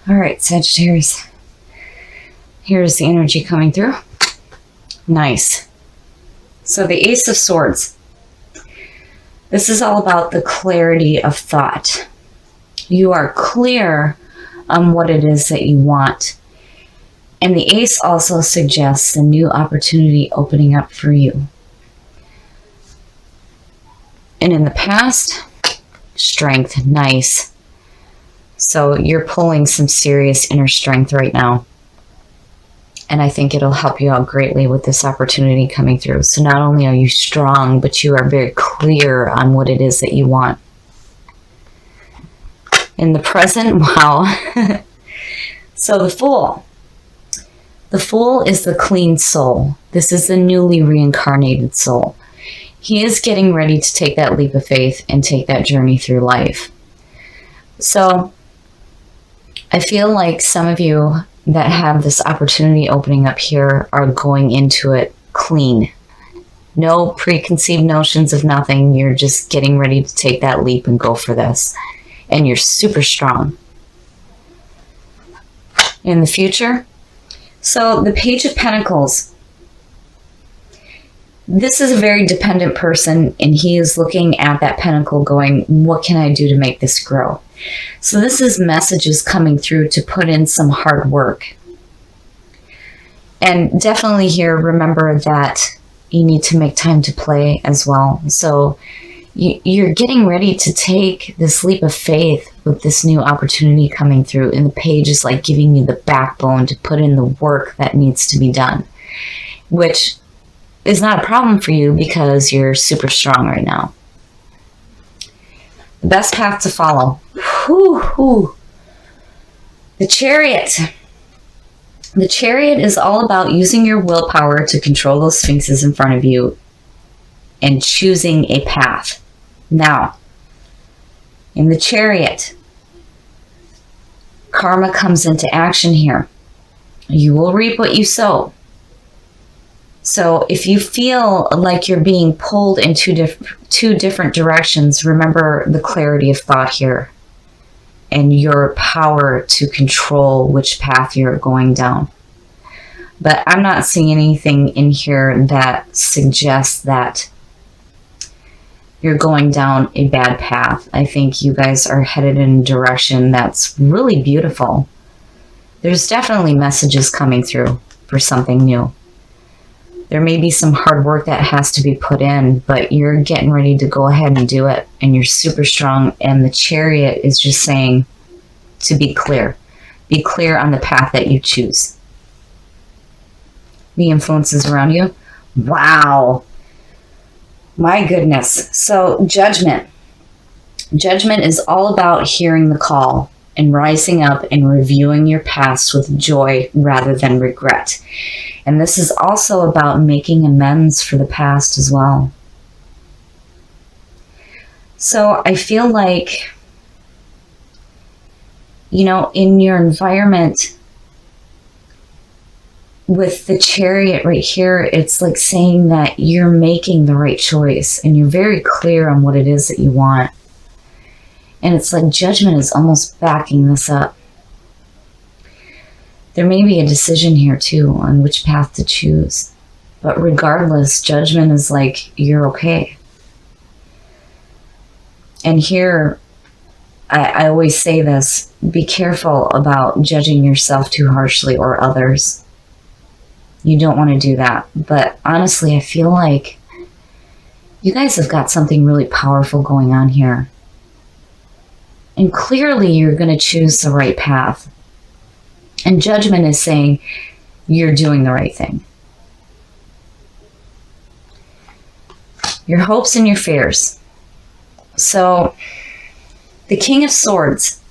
All right, Sagittarius. Here's the energy coming through. Nice. So the Ace of Swords. This is all about the clarity of thought. You are clear on what it is that you want. And the Ace also suggests a new opportunity opening up for you. And in the past, strength, nice. So you're pulling some serious inner strength right now. And I think it'll help you out greatly with this opportunity coming through. So not only are you strong, but you are very clear on what it is that you want. In the present, wow. So the Fool. The Fool is the clean soul. This is the newly reincarnated soul. He is getting ready to take that leap of faith and take that journey through life. So I feel like some of you that have this opportunity opening up here are going into it clean. No preconceived notions of nothing. You're just getting ready to take that leap and go for this. And you're super strong. In the future, so the Page of Pentacles. This is a very dependent person, and he is looking at that pentacle going, what can I do to make this grow? So this is messages coming through to put in some hard work. And definitely here, remember that you need to make time to play as well. So you're getting ready to take this leap of faith with this new opportunity coming through. And the page is like giving you the backbone to put in the work that needs to be done, which is not a problem for you because you're super strong right now. The best path to follow. The Chariot. The Chariot is all about using your willpower to control those sphinxes in front of you and choosing a path. Now, in the Chariot, karma comes into action here. You will reap what you sow. So if you feel like you're being pulled in two different directions, remember the clarity of thought here and your power to control which path you're going down. But I'm not seeing anything in here that suggests that you're going down a bad path. I think you guys are headed in a direction that's really beautiful. There's definitely messages coming through for something new. There may be some hard work that has to be put in, but you're getting ready to go ahead and do it. And you're super strong. And the Chariot is just saying to be clear. Be clear on the path that you choose. The influences around you. Wow. My goodness. So judgment. Judgment is all about hearing the call and rising up and reviewing your past with joy rather than regret. And this is also about making amends for the past as well. So I feel like, you know, in your environment with the Chariot right here, it's like saying that you're making the right choice and you're very clear on what it is that you want. And it's like judgment is almost backing this up. There may be a decision here too on which path to choose. But regardless, judgment is like, you're okay. And here, I always say this, be careful about judging yourself too harshly or others. You don't want to do that. But honestly, I feel like you guys have got something really powerful going on here. And clearly you're going to choose the right path. And judgment is saying you're doing the right thing. Your hopes and your fears. So the King of Swords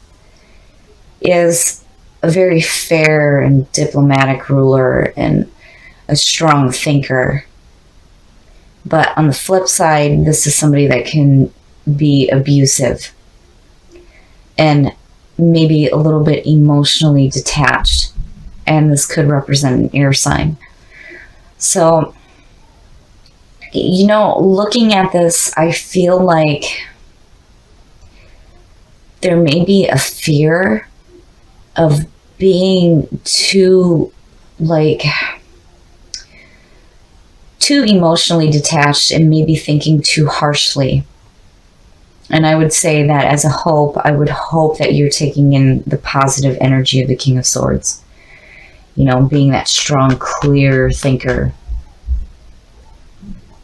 is a very fair and diplomatic ruler and a strong thinker. But on the flip side, this is somebody that can be abusive and maybe a little bit emotionally detached. And this could represent an air sign. So, you know, looking at this, I feel like there may be a fear of being too emotionally detached and maybe thinking too harshly. And I would say that as a hope, I would hope that you're taking in the positive energy of the King of Swords. You know, being that strong, clear thinker.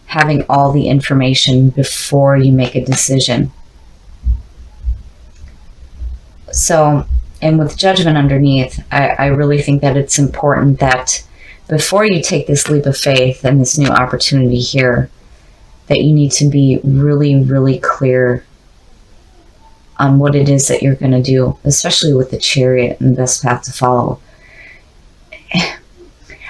Having all the information before you make a decision. So, and with judgment underneath, I really think that it's important that before you take this leap of faith and this new opportunity here, that you need to be really, really clear on what it is that you're going to do, especially with the Chariot and the best path to follow.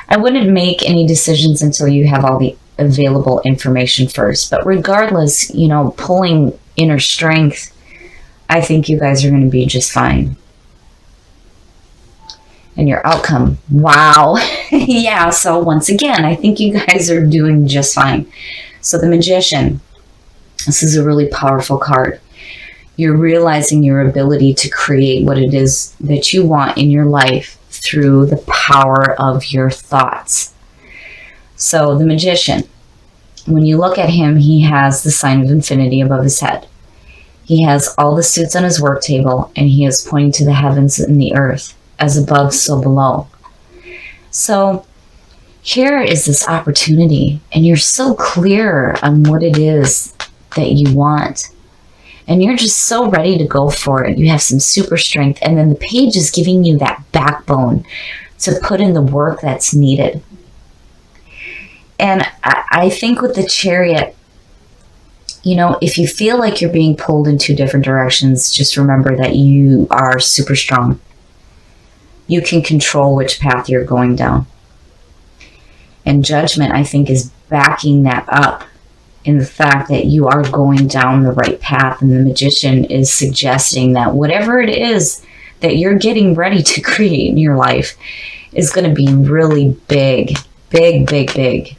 I wouldn't make any decisions until you have all the available information first. But regardless, you know, pulling inner strength, I think you guys are going to be just fine. And your outcome, wow. Yeah, so once again, I think you guys are doing just fine. So the Magician, this is a really powerful card. You're realizing your ability to create what it is that you want in your life through the power of your thoughts. So the Magician, when you look at him, he has the sign of infinity above his head. He has all the suits on his work table, and he is pointing to the heavens and the earth, as above, so below. So here is this opportunity, and you're so clear on what it is that you want. And you're just so ready to go for it. You have some super strength, and then the page is giving you that backbone to put in the work that's needed. And I think with the Chariot, you know, if you feel like you're being pulled in two different directions, just remember that you are super strong. You can control which path you're going down. And Judgment, I think, is backing that up in the fact that you are going down the right path. And the Magician is suggesting that whatever it is that you're getting ready to create in your life is going to be really big, big, big, big.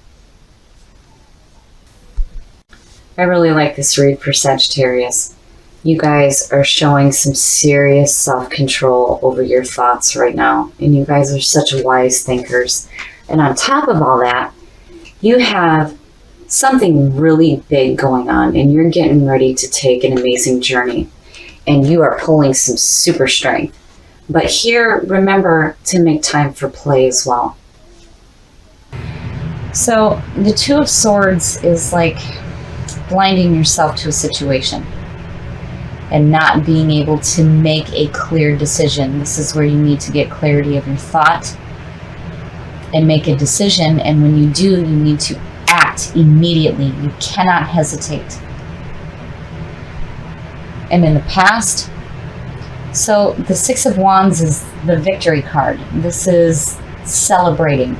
I really like this read for Sagittarius. You guys are showing some serious self-control over your thoughts right now. And you guys are such wise thinkers. And on top of all that, you have something really big going on. And you're getting ready to take an amazing journey. And you are pulling some super strength. But here, remember to make time for play as well. So the Two of Swords is like blinding yourself to a situation and not being able to make a clear decision. This is where you need to get clarity of your thought and make a decision. And when you do, you need to act immediately. You cannot hesitate. And in the past, so the Six of Wands is the victory card. This is celebrating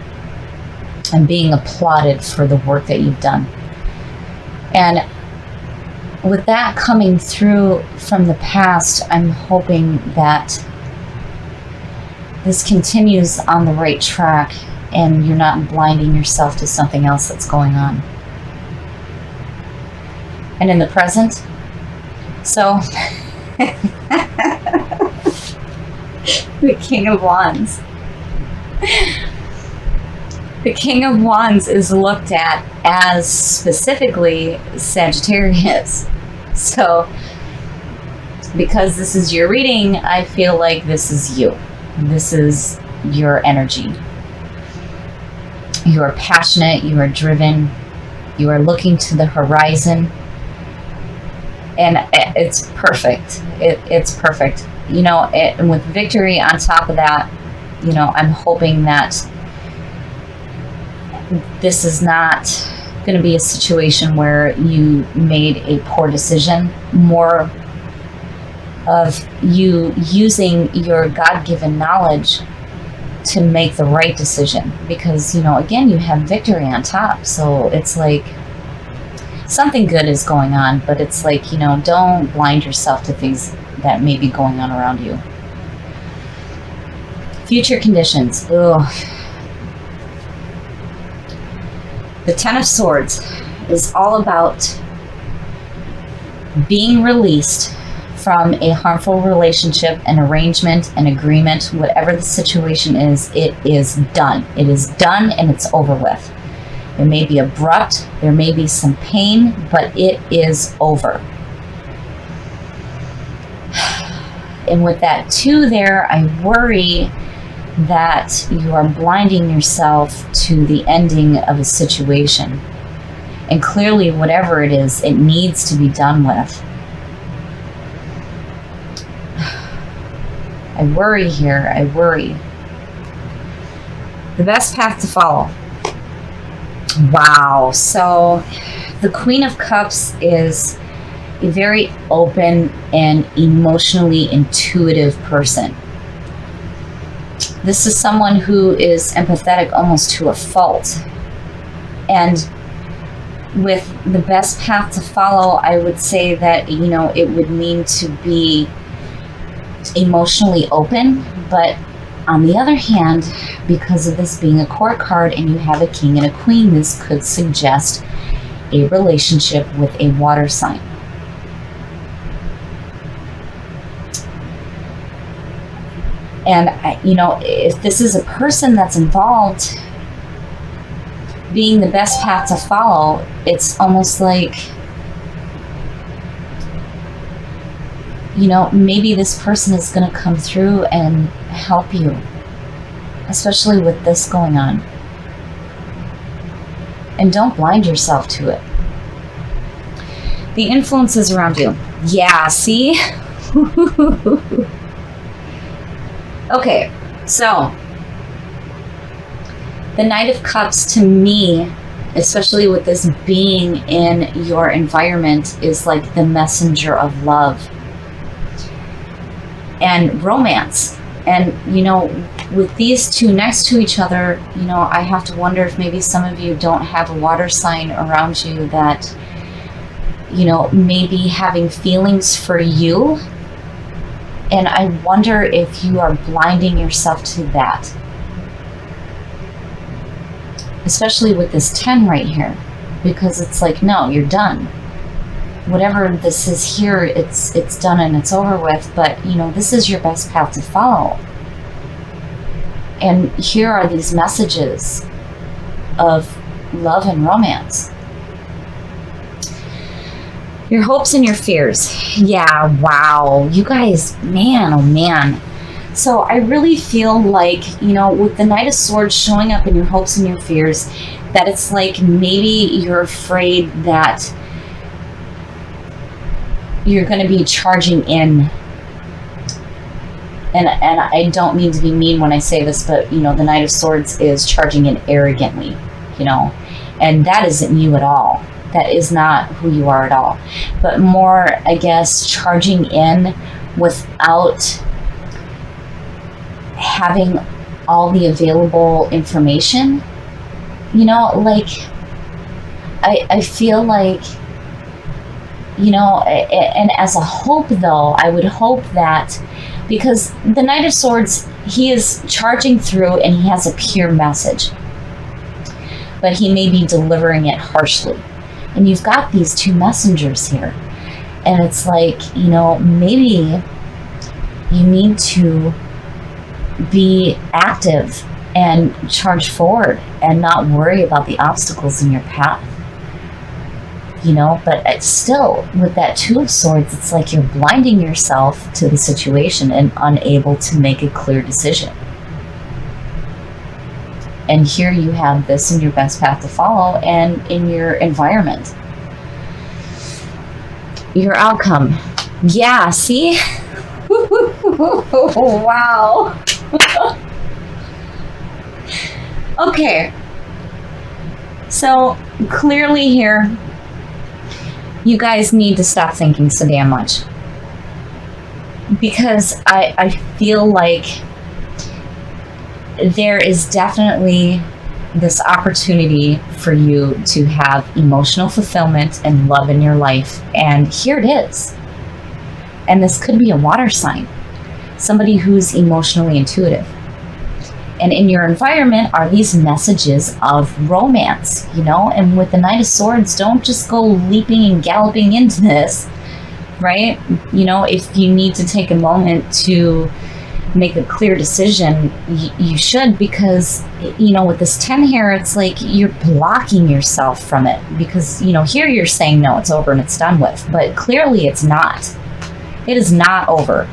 and being applauded for the work that you've done. And with that coming through from the past, I'm hoping that this continues on the right track and you're not blinding yourself to something else that's going on. And in the present, so the King of Wands. The King of Wands is looked at as specifically Sagittarius. So, because this is your reading, I feel like this is you. This is your energy. You are passionate, you are driven, you are looking to the horizon. And it's perfect. It's perfect. You know, and with victory on top of that, you know, I'm hoping that this is not going to be a situation where you made a poor decision, more of you using your God-given knowledge to make the right decision. Because, you know, again, you have victory on top. So it's like something good is going on, but it's like, you know, don't blind yourself to things that may be going on around you. Future conditions. Ugh. The Ten of Swords is all about being released from a harmful relationship, an arrangement, an agreement, whatever the situation is, it is done. It is done and it's over with. It may be abrupt, there may be some pain, but it is over. And with that too there, I worry that you are blinding yourself to the ending of a situation. And clearly, whatever it is, it needs to be done with. I worry here, I worry. The best path to follow. Wow, so the Queen of Cups is a very open and emotionally intuitive person. This is someone who is empathetic almost to a fault. And with the best path to follow, I would say that, it would mean to be emotionally open. But on the other hand, because of this being a court card and you have a king and a queen, this could suggest a relationship with a water sign. And, if this is a person that's involved, being the best path to follow, it's almost like, maybe this person is going to come through and help you, especially with this going on. And don't blind yourself to it. The influences around you. Yeah, see? Okay, so the Knight of Cups to me, especially with this being in your environment, is like the messenger of love and romance. And, with these two next to each other, I have to wonder if maybe some of you don't have a water sign around you that, may be having feelings for you. And I wonder if you are blinding yourself to that. Especially with this 10 right here. Because it's like, no, you're done. Whatever this is here, it's done and it's over with. But, this is your best path to follow. And here are these messages of love and romance. Your hopes and your fears. Yeah, wow. You guys, man, oh man. So I really feel like, with the Knight of Swords showing up in your hopes and your fears, that it's like maybe you're afraid that you're going to be charging in. And I don't mean to be mean when I say this, but, the Knight of Swords is charging in arrogantly, and that isn't you at all. That is not who you are at all. But more, I guess, charging in without having all the available information. I feel like, and as a hope though, I would hope that, because the Knight of Swords, he is charging through and he has a pure message, but he may be delivering it harshly. And you've got these two messengers here. And it's like, maybe you need to be active and charge forward and not worry about the obstacles in your path. But it's still, with that Two of Swords, it's like you're blinding yourself to the situation and unable to make a clear decision. And here you have this in your best path to follow and in your environment. Your outcome. Yeah, see? Wow. Okay. So clearly here, you guys need to stop thinking so damn much. Because I feel like there is definitely this opportunity for you to have emotional fulfillment and love in your life. And here it is. And this could be a water sign. Somebody who's emotionally intuitive. And in your environment are these messages of romance, And with the Knight of Swords, don't just go leaping and galloping into this. right? You know, if you need to take a moment to make a clear decision, you should, because, you know, with this 10 here, it's like you're blocking yourself from it, because, you know, here you're saying, no, it's over and it's done with, but clearly it's not. It is not over.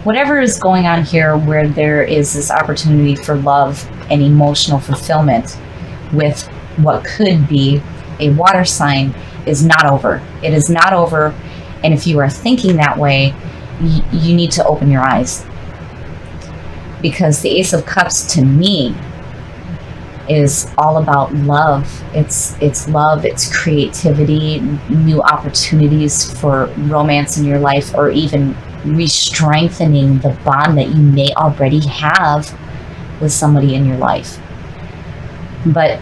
Whatever is going on here, where there is this opportunity for love and emotional fulfillment with what could be a water sign, is not over. It is not over. And if you are thinking that way, you need to open your eyes. Because the Ace of Cups, to me, is all about love. It's love, it's creativity, new opportunities for romance in your life, or even re-strengthening the bond that you may already have with somebody in your life. But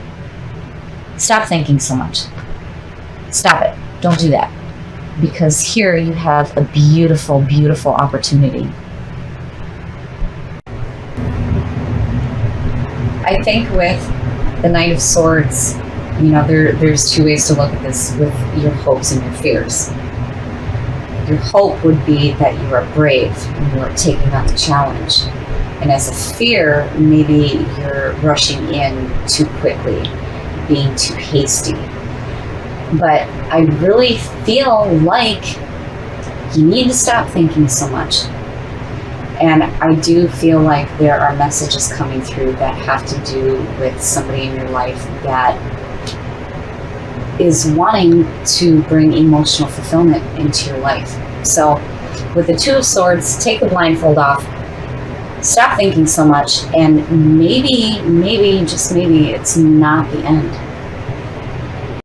stop thinking so much. Stop it. Don't do that. Because here you have a beautiful, beautiful opportunity. I think with the Knight of Swords, you know, there's two ways to look at this with your hopes and your fears. Your hope would be that you are brave and you are taking on the challenge. And as a fear, maybe you're rushing in too quickly, being too hasty. But I really feel like you need to stop thinking so much. And I do feel like there are messages coming through that have to do with somebody in your life that is wanting to bring emotional fulfillment into your life. So with the Two of Swords, take the blindfold off, stop thinking so much, and maybe, just maybe, it's not the end.